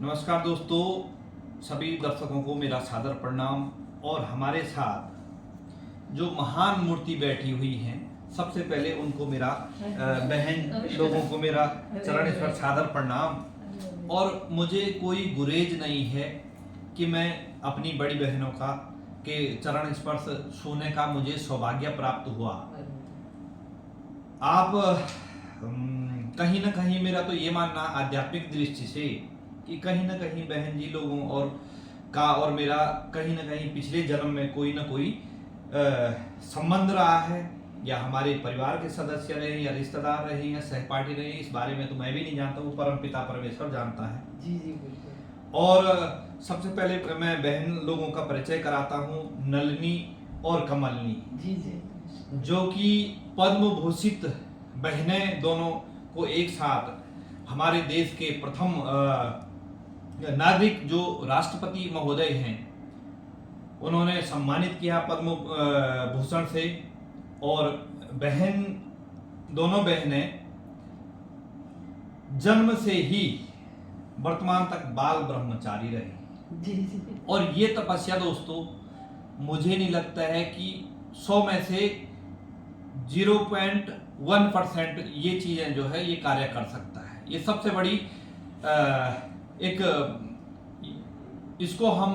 नमस्कार दोस्तों, सभी दर्शकों को मेरा सादर प्रणाम। और हमारे साथ जो महान मूर्ति बैठी हुई हैं, सबसे पहले उनको मेरा बहन लोगों को मेरा चरण स्पर्श सादर प्रणाम। और मुझे कोई गुरेज नहीं है कि मैं अपनी बड़ी बहनों का के चरण स्पर्श छूने का मुझे सौभाग्य प्राप्त हुआ। आप कहीं ना कहीं मेरा तो ये मानना आध्यात्मिक दृष्टि से कि कहीं ना कहीं बहन जी लोगों और मेरा कहीं ना कहीं पिछले जन्म में कोई ना कोई संबंध रहा है, या हमारे परिवार के सदस्य रहे, या रिश्तेदार रहे, या सहपाठी रहे। इस बारे में तो मैं भी नहीं जानता, वो परम पिता परमेश्वर जानता है। जी जी बिल्कुल। और सबसे पहले मैं बहन लोगों का परिचय कराता हूँ, नलिनी और कमलनी जी जी जो कि पद्म भूषित बहनें, दोनों को एक साथ हमारे देश के प्रथम नागरिक जो राष्ट्रपति महोदय हैं, उन्होंने सम्मानित किया पद्म भूषण से। और दोनों बहनें जन्म से ही वर्तमान तक बाल ब्रह्मचारी रही। जी जी। और ये तपस्या दोस्तों, मुझे नहीं लगता है कि 100 में से 0.1% ये चीजें जो है ये कार्य कर सकता है। ये सबसे बड़ी एक इसको हम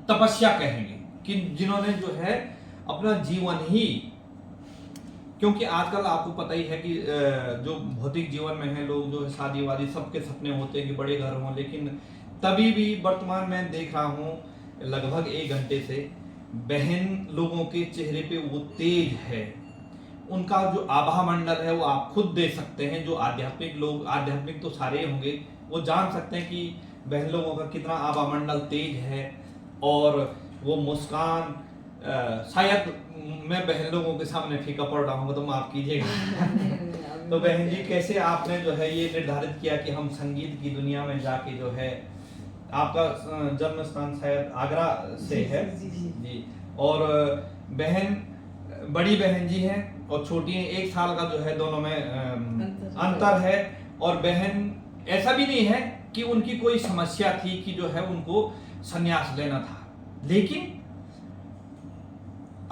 तपस्या कहेंगे कि जिन्होंने जो है अपना जीवन ही, क्योंकि आजकल आपको पता ही है कि जो भौतिक जीवन में है लोग जो है शादी वादी सबके सपने होते हैं कि बड़े घर हों, लेकिन तभी भी वर्तमान में देख रहा हूँ लगभग 1 घंटे से बहन लोगों के चेहरे पे वो तेज है, उनका जो आभा मंडल है वो आप खुद दे सकते हैं। जो आध्यात्मिक तो सारे होंगे, वो जान सकते हैं कि बहन लोगों का कितना आभा मंडल तेज है। और वो मुस्कान, शायद मैं बहन लोगों के सामने फीका पड़ रहा हूँ तो माफ कीजिएगा। तो बहन जी, कैसे आपने जो है ये निर्धारित किया कि हम संगीत की दुनिया में जाके जो है, आपका जन्म स्थान शायद आगरा से है जी। और बड़ी बहन जी हैं और छोटी हैं, 1 साल का जो है दोनों में अंतर है। और बहन ऐसा भी नहीं है कि उनकी कोई समस्या थी कि जो है उनको संन्यास लेना था, लेकिन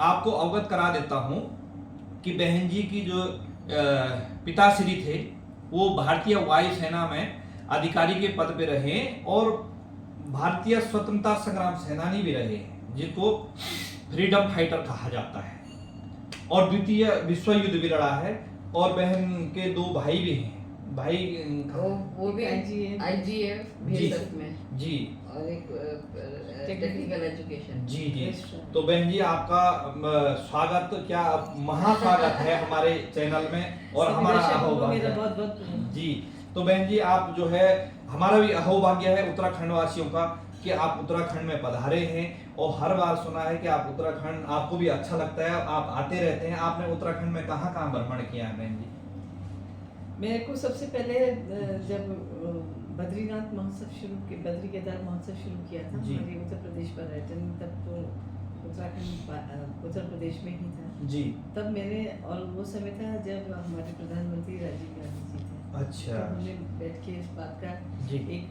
आपको अवगत करा देता हूं कि बहन जी की जो पिताश्री थे वो भारतीय वायुसेना में अधिकारी के पद पे रहे और भारतीय स्वतंत्रता संग्राम सेनानी भी रहे, जिनको फ्रीडम फाइटर कहा जाता है। और द्वितीय विश्व युद्ध भी लड़ा है। और बहन के 2 भाई भी हैं। भाई वो भी IGF BSF में जी, और एक टेक्निकल एजुकेशन जी जी। तो बहन जी, आपका स्वागत, क्या महास्वागत है हमारे चैनल में। और हमारा अहोभाग्य जी। तो बहन जी, आप जो है, हमारा भी अहोभाग्य है उत्तराखंड वासियों का कि आप उत्तराखंड में पधारे हैं। और हर बार सुना है कि आप उत्तराखंड, आपको भी अच्छा लगता है, आप आते रहते हैं। आपने उत्तराखंड में कहाँ कहाँ भ्रमण किया है बहन जी? मेरे को सबसे पहले जब बद्रीनाथ महोत्सव बद्री केदार महोत्सव शुरू किया था हमारे उत्तर प्रदेश पर्यटन, तब तो उत्तराखंड उत्तर प्रदेश में ही था जी। तब मैंने, और वो समय था जब हमारे प्रधानमंत्री राजीव गांधी जी थे। अच्छा। तो हमने बैठ के इस बात का एक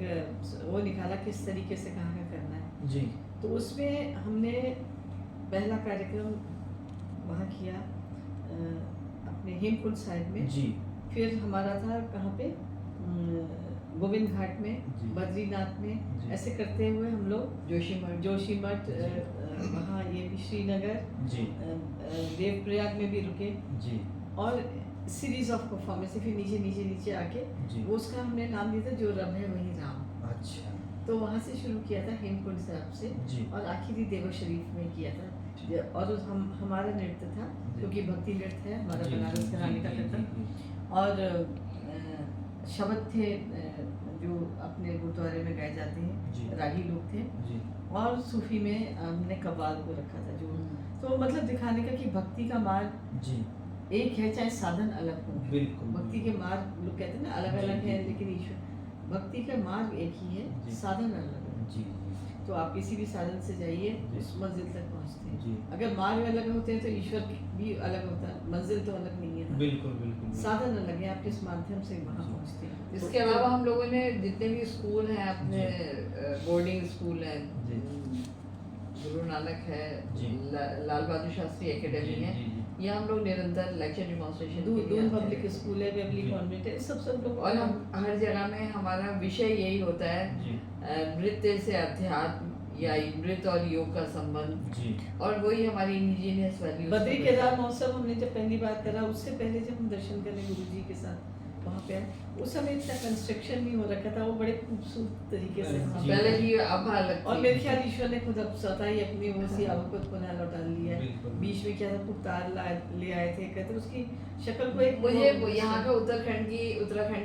वो निकाला किस तरीके से कहाँ का करना है जी। तो उसमें हमने पहला कार्यक्रम वहाँ किया अपने हेमकुंड साहिब में जी। फिर हमारा था कहाँ पे, गोविंद घाट में, बद्रीनाथ में। ऐसे करते हुए हम लोग जोशीमठ वहाँ, ये भी श्रीनगर जी, देवप्रयाग में भी रुके जी। और सीरीज ऑफ परफॉर्मेंस, फिर नीचे नीचे नीचे आके वो उसका हमने नाम दिया था जो रब है वही राम। अच्छा। तो वहाँ से शुरू किया था हेमकुंड साहब से जी। और आखिरी देवा शरीफ में किया था। और हमारा नृत्य था, क्योंकि भक्ति नृत्य है हमारा, बनारस घराने का नृत्य। और शब्द थे जो अपने गुरुद्वारे में गाए जाते हैं, रागी लोग थे जी। और सूफी में हमने कव्वाल को रखा था जो, तो मतलब दिखाने का कि भक्ति का मार्ग जी एक है, चाहे साधन अलग हो। बिल्कुल। भक्ति के मार्ग लोग कहते हैं ना अलग अलग है, लेकिन ईश्वर भक्ति का मार्ग एक ही है, जी। साधन अलग है। जी तो आप किसी भी साधन से जाइए, जी। उस मंजिल तक पहुंचते जी। हैं। अगर मार्ग अलग होते हैं तो ईश्वर भी अलग होता है, मंजिल तो अलग नहीं है ना। बिल्कुल बिल्कुल बिल्कुल। साधन अलग है, आप किस माध्यम से वहाँ जी। पहुंचते हैं। इसके अलावा हम लोगों ने जितने भी स्कूल हैं अपने बोर्डिंग स्कूल हैं, जी। गुरु नानक है, जी। लाल बहादुर शास्त्री एकेडमी जी, है, जी, जी। ये हम लोग निरंतर लेक्चर डेमोन्स्ट्रेशन के लिए दून आते पब्लिक हैं। स्कूल है, बेवली जी। कॉन्वेंट है, सब लोग। और हम हर जगह में हमारा विषय यही होता है, जी। नृत्य से अध्यात्म या नृत्य और योग का संबंध, जी। और वही हमारी इंडिजिनियस वैल्यूज। बद्री केदार महोत्सव हमने जब पहली बार करा, उससे पहले जब हम दर्शन करने गुरुजी के साथ वहाँ पे आए, उस समय इतना कंस्ट्रक्शन नहीं हो रखा था, वो बड़े खूबसूरत तरीके से वहाँ जी। पहले की आभा लगती और मेरे ख्याल ईश्वर ने खुद अब स्वतः ही अपनी वो सी आभा को पुनः लौटा लिया है। बिल्कुल। बीच में क्या था, पुख्तार ले आए थे, कहते उसकी शक्ल को एक मुझे यहाँ का उत्तराखंड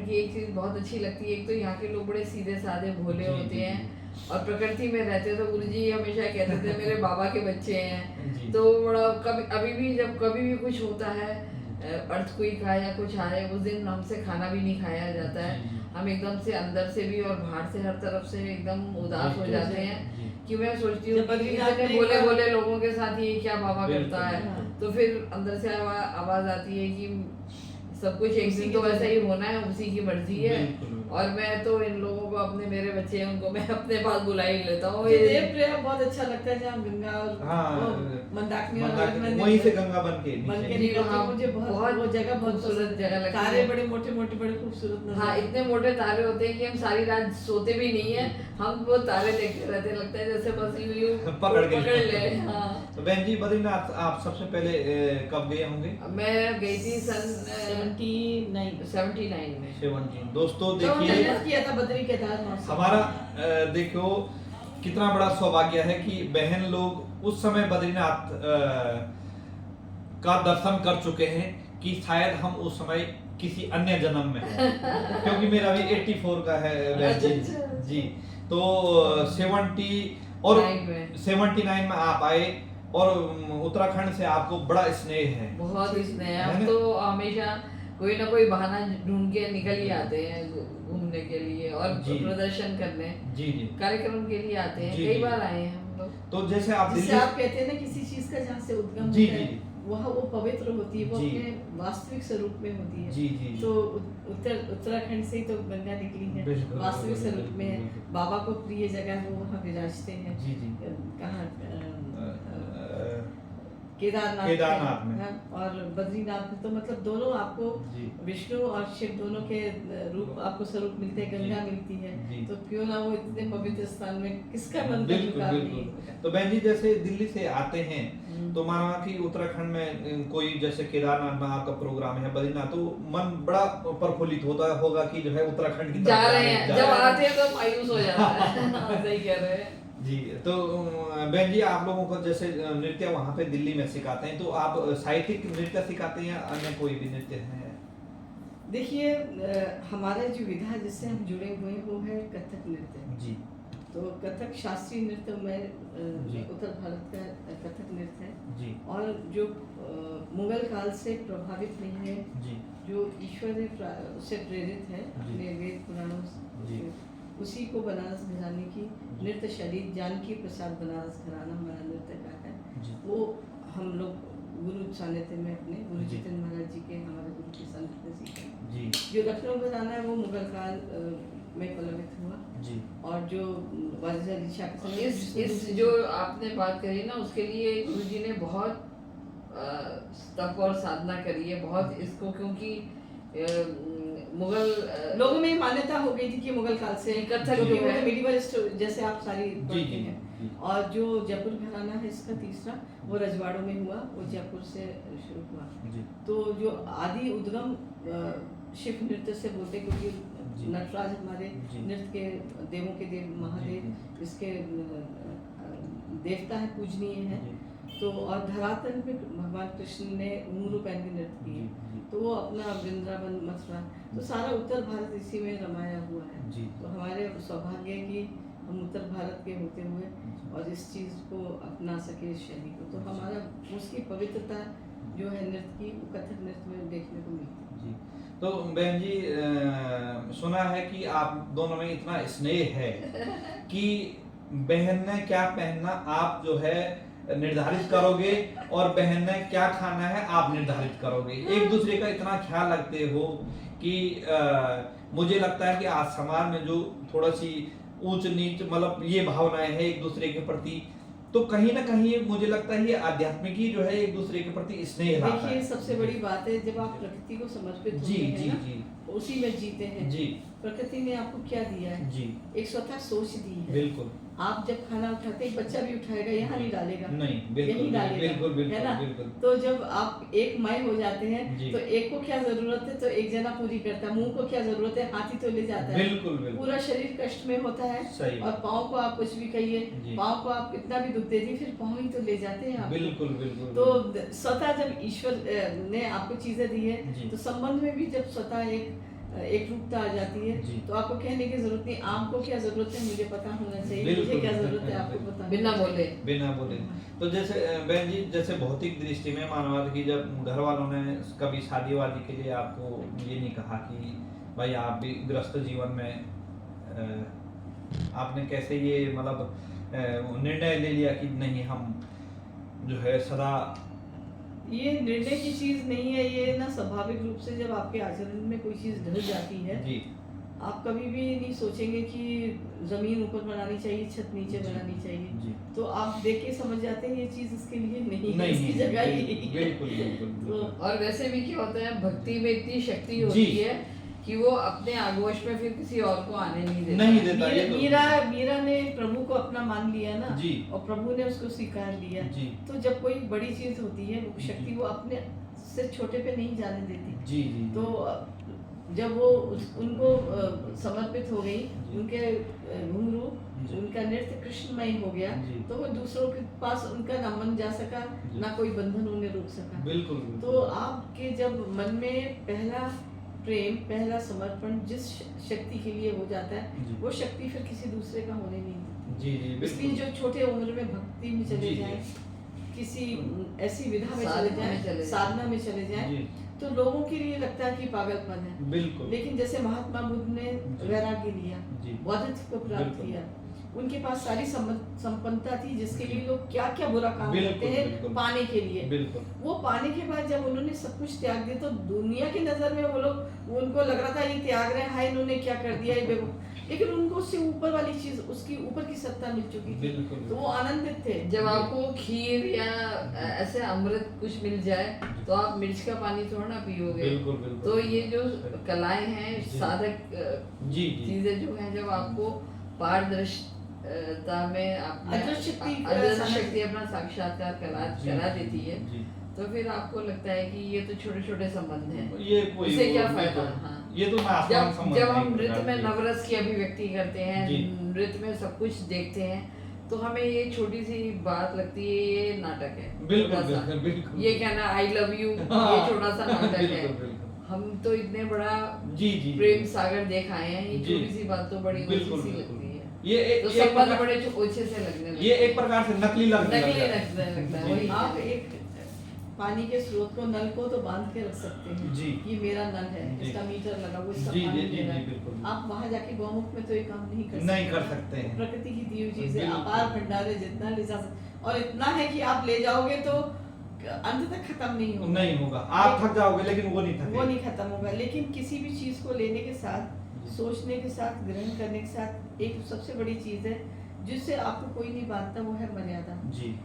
की एक चीज बहुत अच्छी लगती है। एक तो यहाँ के लोग बड़े सीधे साधे भोले जी, होते जी, हैं और प्रकृति में रहते हैं। तो गुरुजी हमेशा कहते थे मेरे बाबा के बच्चे हैं, जी। तो बड़ा कभी अभी भी जब कभी भी कुछ होता है, अर्थक्वेक आए या कुछ आए, उस दिन हमसे खाना भी नहीं खाया जाता है। जी, जी। हम एकदम से अंदर से भी और बाहर से हर तरफ से एकदम उदास जी, हो जी, जाते जी, हैं जी। कि मैं सोचती हूँ जब कि बद्रीनाथ इतने में भोले एक बार- भोले लोगों के साथ ये क्या बाबा बिल्कुल, करता है। बिल्कुल। तो फिर अंदर से आवाज आती है कि सब कुछ एक उसी दिन की तो वजह वैसा ही होना है, उसी की मर्जी है। बिल्कुल। और मैं तो इन लोगों को, अपने मेरे बच्चे हैं उनको मैं अपने पास बुला ही लेता हूँ। मुझे देव प्रयाग बहुत अच्छा लगता है, जहाँ गंगा और हाँ, वो मंदाकिनी और मंदाकिनी, अलकनंदा वहीं से गंगा बन के बन के नीचे। जी, निकलती है। हाँ, मुझे बहुत वो जगह बहुत खूबसूरत पसंद जगह लगती तारे है। बड़े मोटे मोटे बड़े खूबसूरत नजर हाँ, आते हैं। इतने मोटे तारे होते हैं कि हम सारी रात सोते भी नहीं है, हम वो तारे देखते रहते हैं, लगता है जैसे बस यूं पकड़ ले। हाँ, तो बहन जी, बद्रीनाथ आप सबसे पहले कब गए होंगे? मैं गई थी सन 79 में। 17। दोस्तों तो हमने देखिए, मेहनत किया था बद्री केदार महोत्सव। हमारा देखो कितना बड़ा सौभाग्य है कि बहन लोग उस समय बद्रीनाथ का दर्शन कर चुके हैं कि शायद हम उस समय किसी अन्य जन्म में हैं। क्योंकि मेरा भी 84 का है बहन जी। अच्छा। जी, तो 70 और 79 में आप आए और उत्तराखंड से आपको बड़ा स्नेह है। बहुत स्नेह है। है हम ना? तो हमेशा कोई ना कोई बहाना ढूंढ के निकल ही आते हैं घूमने के लिए और जी। प्रदर्शन करने, जी जी। कार्यक्रम के लिए आते हैं। जी, कई जी। बार आए हैं हम लोग। तो जैसे आप जिससे दिल्ली, आप कहते हैं ना किसी चीज का जहाँ से उद्गम जी, होता है, जी। वह वो पवित्र होती है, वो जी। अपने वास्तविक स्वरूप में होती है। जी जी जी। तो उत्तराखंड से ही तो गंगा निकली है, बिल्कुल, वास्तविक बिल्कुल, स्वरूप में है। बिल्कुल। बाबा को प्रिय जगह वो वहाँ विराजते हैं। जी जी। कहाँ अ, केदारनाथ में। हाँ, और बद्रीनाथ में, तो मतलब दोनों आपको जी। विष्णु और शिव दोनों के रूप आपको स्वरूप मिलते हैं, गंगा जी। मिलती है। जी। तो क्यों ना वो इतने पवित्र स्थान में किसका मन का बिल्कुल झुकाव नहीं बिल्कुल। होगा। तो बहन जी, जैसे दिल्ली से आते हैं हम्म। तो माना कि उत्तराखंड में कोई जैसे केदारनाथ में आपका प्रोग्राम है, बद्रीनाथ, तो मन बड़ा प्रफुल्लित होता होगा कि जो है उत्तराखंड की जा तरफ रहे हैं, जा जब रहे हैं। आते हैं तो मायूस हो जाता है। हाँ, सही कह रहे हैं। जी, तो बहन जी, आप लोगों को जैसे नृत्य वहाँ पे दिल्ली में सिखाते हैं, तो आप साहित्यिक नृत्य सिखाते हैं या अन्य कोई भी नृत्य है? देखिए, हमारा जो विधा जिससे हम जुड़े हुए हैं वो है कथक नृत्य। जी। तो कथक शास्त्रीय नृत्य में जी। उत्तर भारत का कथक नृत्य है, जी और जो मुगल काल से प्रभावित नहीं है, जी जो ईश्वर से प्रेरित है अपने वेद पुराणों जी। से, उसी को बनारस घराने की नृत्य शैली, जानकी प्रसाद बनारस घराना हमारा नृत्य का है। जी। वो हम लोग गुरु सानिध्य में अपने गुरु जी। जितेंद्र महाराज जी के, हमारे गुरु के सानिध्य में सीखा। जी जो लखनऊ घराना है वो मुगल काल में पल्लवित हुआ, जी। और जो वारिस अली शाह के समय इस जो आपने बात करी ना, उसके लिए गुरुजी ने बहुत तप और साधना करी है बहुत इसको, क्योंकि मुगल लोगों में मान्यता हो गई थी कि मुगल काल से कथक क्योंकि जो वो है, medieval story जैसे आप सारी जी पढ़ते जी हैं। जी। और जो जयपुर घराना है इसका तीसरा, वो रजवाड़ों में हुआ, वो जयपुर से शुरू हुआ। जी तो जो आदि उद्गम शिव नृत्य से बोलते, क्योंकि जी। नटराज हमारे जी। नृत्य के देवों के देव महादेव, जी। इसके देवता है, पूजनीय है। तो और धरातल में भगवान कृष्ण ने घुंघरू पहन के नृत्य जी, किए, जी। तो वो अपना वृंदावन मथुरा, तो सारा उत्तर भारत इसी में रमाया हुआ है। जी। तो हमारे सौभाग्य है कि हम उत्तर भारत के होते हुए और इस चीज़ को अपना सके, इस शैली को। तो हमारा उसकी पवित्रता जो है नृत्य की, वो कथक नृत्य में देखने को मिलती है। जी। तो बहन जी सुना है कि आप दोनों में इतना स्नेह है कि बहन ने क्या पहनना आप जो है निर्धारित करोगे और बहन ने क्या खाना है आप निर्धारित करोगे, एक दूसरे का इतना ख्याल रखते हो कि मुझे लगता है कि आज समाज में जो थोड़ा सी ऊंच नीच मतलब ये भावनाएं हैं एक दूसरे के प्रति, तो कहीं ना कहीं मुझे लगता है ये आध्यात्मिक ही जो है एक दूसरे के प्रति स्नेह लाता है। देखिए सबसे बड़ी बात है जब आप प्रकृति को समर्पित जी होते जी हैं ना, जी उसी में जीते हैं। जी प्रकृति ने आपको क्या दिया है? जी एक स्वतः सोच दी है। बिल्कुल। आप जब खाना उठाते एक बच्चा भी उठाएगा, यहाँ नहीं डालेगा, नहीं बिल्कुल यही डालेगा, बिल्कुल बिल्कुल है ना? बिल्कुल। तो जब आप एक मय हो जाते हैं जी। तो एक को क्या जरूरत है तो एक जना पूरी करता है। मुंह को क्या जरूरत है, हाथी तो ले जाता है। बिल्कुल बिल्कुल पूरा शरीर कष्ट में होता है। सही। और पाँव को आप कुछ भी कहिए, जी। पाँव को आप कितना भी दुख दे दी फिर पाँव ही तो ले जाते हैं आपको। बिल्कुल बिल्कुल। तो स्वतः जब ईश्वर ने आपको चीजें दी है जी। तो संबंध में भी जब स्वतः एक रूपता आ जाती जी। है तो आपको कहने की जरूरत नहीं, आपको क्या जरूरत है मुझे पता होना चाहिए, बिल्कुल, मुझे क्या जरूरत है बिल्कुल, आपको पता बिना होना बोले। चाहिए। बिना बोले। तो जैसे बहन जी जैसे भौतिक दृष्टि में मानवा कि जब घर वालों ने कभी शादी वादी के लिए आपको ये नहीं कहा कि भाई आप भी गृहस्थ जीवन में आपने कैसे ये मतलब निर्णय ले लिया कि नहीं हम जो है सदा ये निर्णय की चीज नहीं है, ये ना स्वाभाविक रूप से जब आपके आचरण में कोई चीज ढल जाती है जी आप कभी भी नहीं सोचेंगे कि जमीन ऊपर बनानी चाहिए छत नीचे जी, बनानी चाहिए। जी तो आप देख के समझ जाते हैं ये चीज इसके लिए नहीं है, नहीं इसकी जगह ही बिल्कुल नहीं है। बिल्कुल बिल्कुल तो बिल्कुल। और वैसे भी क्या होता है, भक्ति में इतनी शक्ति जी। होती है कि वो अपने आगोश में फिर किसी और को आने नहीं देता। नहीं देता ये तो। मीरा ने प्रभु को अपना मान लिया ना, जी। और प्रभु ने उसको स्वीकार लिया। जी तो जब कोई बड़ी चीज होती है वो शक्ति वो अपने से छोटे पे नहीं जाने देती। जी जी तो जब वो उनको समर्पित हो गई, जी। उनके घुंघरू जी। उनका नृत्य कृष्णमय हो गया, जी। तो वो दूसरों के पास उनका ना मन जा सका जी। ना कोई बंधन उन्हें रोक सका। बिल्कुल तो बिल्कुल। आपके जब मन में पहला प्रेम पहला समर्पण जिस शक्ति के लिए हो जाता है जी। वो शक्ति फिर किसी दूसरे का होने नहीं देती। जी जी इसलिए बिल्कुल। जो छोटे उम्र में भक्ति में चले जी, जाएं, किसी ऐसी विधा में साधना चले में जाएं, चले जाएं। साधना में चले जाएं, जी तो लोगों के लिए लगता है कि पागलपन है। बिल्कुल। लेकिन जैसे महात्मा बुद्ध ने जी। वैराग्य लिया, जी बौद्धित्व को प्राप्त बिल्कुल। किया, उनके पास सारी संपन्नता थी जिसके लिए लोग क्या क्या बुरा काम बिल्कुल, करते हैं बिल्कुल। पाने के लिए। बिल्कुल। वो पाने के बाद जब उन्होंने सब कुछ त्याग दिया तो दुनिया की नजर में वो लोग उनको लग रहा था ये त्याग रहे हैं, हाय इन्होंने क्या कर दिया ये बेवकूफ। लेकिन उनको उससे ऊपर वाली चीज उसकी ऊपर की सत्ता मिल चुकी थी, बिल्कुल। तो वो आनंदित थे। जब आपको खीर या ऐसे अमृत कुछ मिल जाए तो आप मिर्च का पानी थोड़ा ना पियोगे। बिल्कुल बिल्कुल। तो ये जो कलाएं हैं, जी। साधक जी जी चीजें जो हैं, जब आपको पारदर्शिता में अदृश्य शक्ति अदृश्य शक्ति अपना साक्षात्कार करा जी, देती है, जी तो फिर आपको लगता है कि ये तो छोटे छोटे संबंध हैं, ये कोई इससे क्या वो- फायदा। ये तो- हाँ। ये तो मैं आसमान जब संबंध जब नहीं हम नृत्य में जी। नवरस की अभिव्यक्ति करते हैं, जी। नृत्य में सब कुछ देखते हैं, तो हमें ये छोटी सी बात लगती है ये नाटक है। बिल्कुल छोटा सा। बिल्कुल बिल्कुल। ये कहना आई लव यू हाँ, ये छोटा सा नाटक है। बिल्कुल बिल्कुल। हम तो इतने बड़ा जी जी प्रेम सागर देख आए हैं, ये जी। छोटी सी बात तो बड़ी बिल्कुल ऊंची सी बिल्कुल। लगती है। ये एक तो एक संबंध प्रकार- बड़े ओछे से लगने लगते ये हैं। एक प्रकार से नकली लगने नकली लग लगने लगता है, जी। वही आप एक पानी के स्रोत को नल को तो बांध के रख सकते हैं, जी। ये मेरा नल है, जी। इसका मीटर लगा हुआ, इसका जी, पानी जी, जी, दे रहा जी, है। बिल्कुल। आप वहां जाके गौमुख में तो ये काम नहीं कर सकते। नहीं कर सकते हैं। प्रकृति की दी हुई चीज है, बिल्कुल। अपार भंडार है, जितना ले जा सकते, और इतना है कि आप ले जाओगे तो अंत तक खत्म नहीं होगा। नहीं होगा, आप थक जाओगे लेकिन वो नहीं थके। वो नहीं खत्म होगा। लेकिन किसी भी चीज को लेने के साथ, जी। सोचने के साथ, ग्रहण करने के साथ एक सबसे बड़ी चीज है जिससे आपको कोई नहीं बांधता, वो है मर्यादा। जी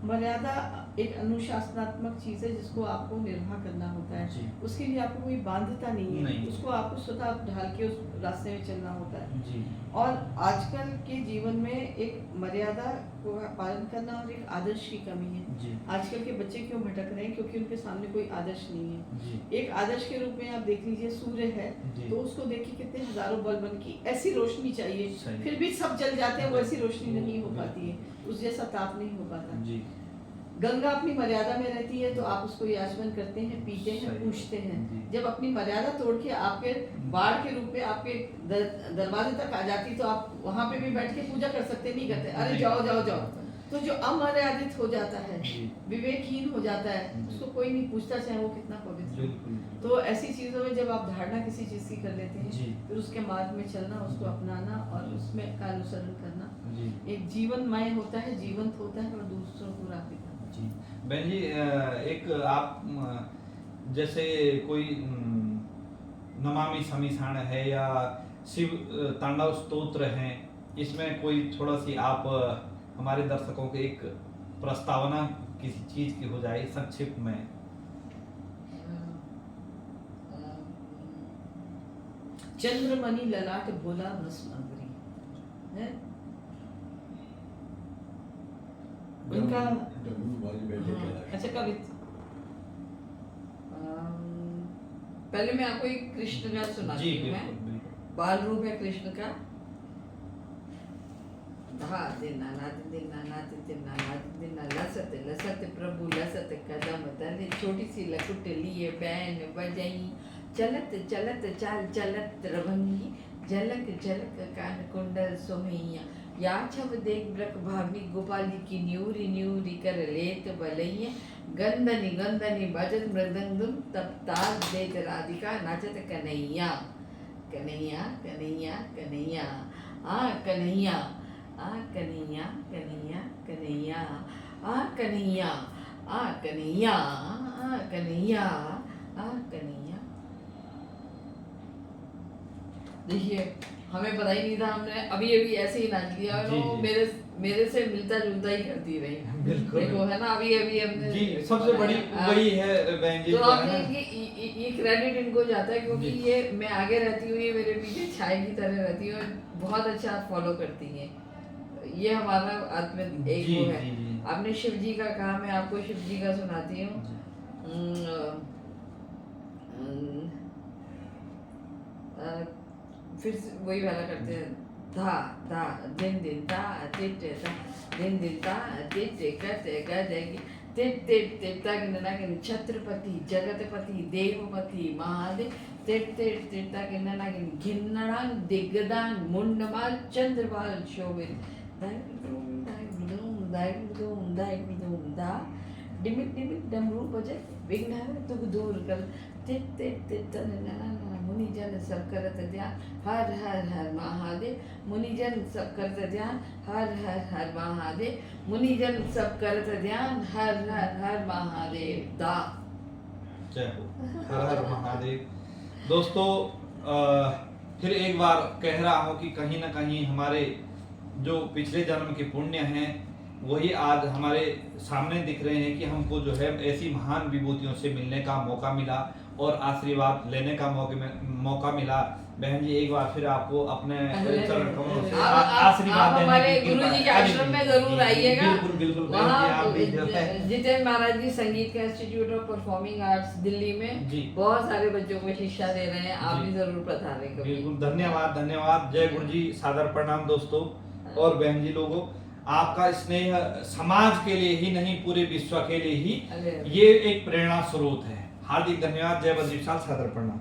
मर्यादा एक अनुशासनात्मक चीज है जिसको आपको निर्वाह करना होता है। जी। उसके लिए आपको कोई बांधता नहीं है, नहीं। उसको आपको स्वतः ढाल के उस रास्ते में चलना होता है। जी और आजकल के जीवन में एक मर्यादा को पालन करना और एक आदर्श की कमी है। जी आजकल के बच्चे क्यों भटक रहे हैं? क्योंकि उनके सामने कोई आदर्श नहीं है। जी एक आदर्श के रूप में आप देख लीजिए, सूर्य है जी। तो उसको देखिए कितने हजारों बल्ब की ऐसी रोशनी चाहिए, सही। फिर भी सब जल जाते हैं, वो ऐसी रोशनी नहीं हो पाती है, उस जैसा ताप नहीं हो पाता। जी गंगा अपनी मर्यादा में रहती है तो आप उसको याचमन करते हैं, पीते हैं, सही। पूछते हैं। जी। जब अपनी मर्यादा तोड़ के आपके बाढ़ के रूप में आपके दरवाजे तक आ जाती तो आप वहां पे भी बैठ के पूजा कर सकते, नहीं करते, अरे नहीं। जाओ जाओ जाओ। तो जो अमर्यादित हो जाता है, जी। विवेकहीन हो जाता है, जी। उसको कोई नहीं पूछता चाहे वो कितना पवित्र हो। बिल्कुल तो ऐसी चीजों में जब आप धारणा किसी चीज की कर लेते हैं जी। फिर उसके मार्ग में चलना, उसको अपनाना और उसमें का अनुसरण करना जी एक जीवनमय होता है, जीवंत होता है और दूसरों को राह दिखाता है। जी। बहन जी एक आप जैसे कोई नमामि समीसाण है या शिव तांडव स्तोत्र है, इसमें कोई थोड़ा सी आप हमारे दर्शकों को एक प्रस्तावना किसी चीज की हो जाए संक्षिप्त में। चंद्रमणि ललाट भोला भस्मांगरी है उनका। अच्छा कवित पहले मैं आपको एक कृष्ण का सुनाती जी हूँ। मैं बिल्कुल बिल्कुल। बाल रूप है कृष्ण का। धा दिन नाना दिन नाना दिन नाना दिन लसत लसत प्रभु लसत कदम तले छोटी सी लकुट लिए बैन बजाई चलत चलत चाल चलत रवंगी झलक झलक कान कुंडल सोमैया या छब देख ब्रक भाभी गोपाली की न्यूरी न्यूरी कर लेत बलैया गंदनी गंदनी बजत मृदंगम तब ताल देत राधिका नाचत कन्हैया कन्हैया कन्हैया कन्हैया आ कन्हैया आ कन्हैया कन्हैया कन्हैया आ कन्हैया आ कन्हैया आ कन्हैया आ कन्हैया। देखिए हमें पता ही नहीं था, हमने अभी अभी ऐसे ही नाच लिया और जी, वो जी। मेरे से मिलता जुलता ही करती रही। बिल्कुल। देखो है ना, अभी अभी हमने जी सबसे बड़ी वही है बहन जी तो जो है आपने ना। ये क्रेडिट इनको जाता है क्योंकि जी। ये मैं आगे रहती हूँ, ये मेरे पीछे छाई की तरह रहती है और बहुत अच्छा फॉलो करती हैं। ये हमारा आत्म एक जी, वो है। जी, जी। आपने शिव जी का कहा, मैं आपको शिव जी का सुनाती हूँ। फिर वही वाला करते हैं। धा धा दिन दिन धा टिट धा दिन दिन धा टिट कत गदगी टिट टिट टिट तक छत्रपति जगतपति देवपति महादेव टिट टिट टिट तक घिन्नड़ान दिग्गदान मुंडमाल चंद्रबाल शोभित दा डिमिक डिमिक डमरू बजे विघ्न तुक दूर कर तित तित तित मुनिजन सब करत ध्यान हर हर हर महादेव मुनिजन सब करत ध्यान हर हर हर महादेव मुनिजन सब करत ध्यान हर हर हर महादेव दा। जय हो हर हर महादेव। दोस्तों फिर एक बार कह रहा हूँ कि कहीं ना कहीं हमारे जो पिछले जन्म के पुण्य हैं वही आज हमारे सामने दिख रहे हैं कि हमको जो है ऐसी महान विभूतियों से मिलने का मौका मिला और आशीर्वाद लेने का मौका मिला। बहन जी एक बार फिर आपको अपने चरण कमलों से आशीर्वाद देने हमारे की गुरु जी के आश्रम में जरूर आइएगा। बिल्कुल बिल्कुल बहन जी आप भी जो है जितेंद्र महाराज जी संगीत का institute of performing arts Delhi में जी। बहुत सारे बच्चों को शिक्षा दे रहे हैं, आप भी जरूर पधारें कभी। बिल्कुल धन्यवाद धन्यवाद। जय गुरु जी, सादर प्रणाम दोस्तों। और बहन जी लोगों, आपका स्नेह समाज के लिए ही नहीं पूरे विश्व के लिए ही ये एक प्रेरणा स्रोत है। हार्दिक धन्यवाद। जय बद्री विशाल, सादर प्रणाम।